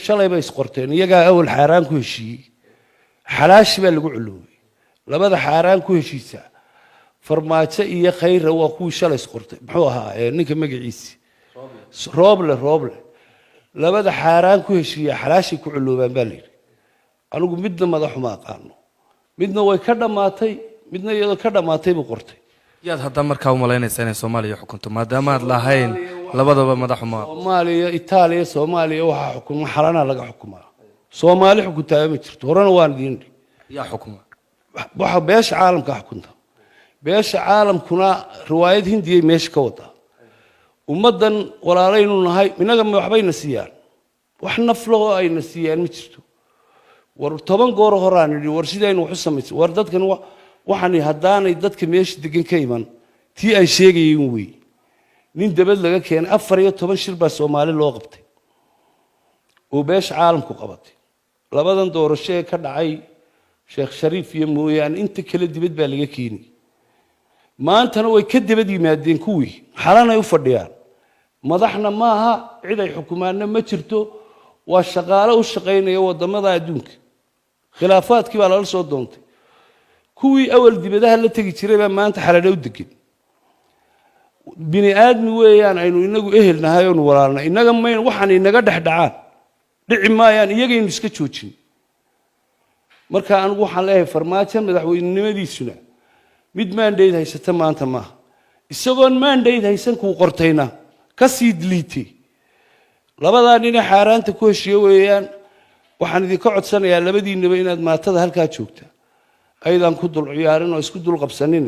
shalay bay isqorteen iyagaa awal xaaraan ku heshiiyey xalaashi baa lagu culuubay labada xaaraan ku heshiisa farmaajo iyo khayra waa kuwii shalay isqortay muxuu ahaa ninka magaciisi rooble labada xaaraan ku heshiiya xalaashi ku culuubaan baa layidhi anigu midna madaxuma aqaano midna way ka dhamaatay midna iyadoo ka dhamaatay buu qortay yaad hadda markaa u malaynaysaa inay Soomaaliya xukunto maadaama aad lahayn labadaba madaxuma Soomaaliya Itaaliya Soomaaliya waxa xukuma xalana laga xukumaa Soomaali xukuntaa ma jirto horena waan diin yaa xukuma waxa beesha caalamka xukunta beesha caalamkuna riwaayad hindiye meesha ka wada ummadan walaalaynu nahay inaga waxbayna siiyaan wax naflo ayna siiyaan ma jirto war 10 goor horaan yiri war sidaynu wax u sameeyay war dadkan waxani hadaanay dadka meesha degan ka iman tii ay sheegayeen way nin dabad laga keenay 14 shir baa Soomaali loo qabtay oo beesha caalamku qabatay labadan doorasho ee ka dhacay Sheekh Shariif iyo mooyaan inta kala dibad baa laga keenay maantana way ka dibad yimaadeen kuwii xalanay u fadhiyaan madaxna maaha cid ay xukumaana ma jirto waa shaqaale u shaqeynaya wadamada adduunka khilaafaadkii baa la soo doontay kuwii awal dibadaha la tagi jiray baa maanta xaladhow degan bini aadmi weeyaan aynu inagu ehelnahay oo walaalna inaga mayn waxaan inaga dhaxdhacaan dhici maayaan iyagaynu iska joojin marka anigu waxaan leeyahay farmaajo madaxweynenimadiisuna mid mandate haysata maanta ma isagoon mandate haysan ku qortayna ka sii diliitay labadan nin xaaraanta ku heshiyo weeyaan waxaan idinka codsanayaa labadiinaba inaad maatada halka joogta aydan ku dul ciyaarin oo isku dul qabsanin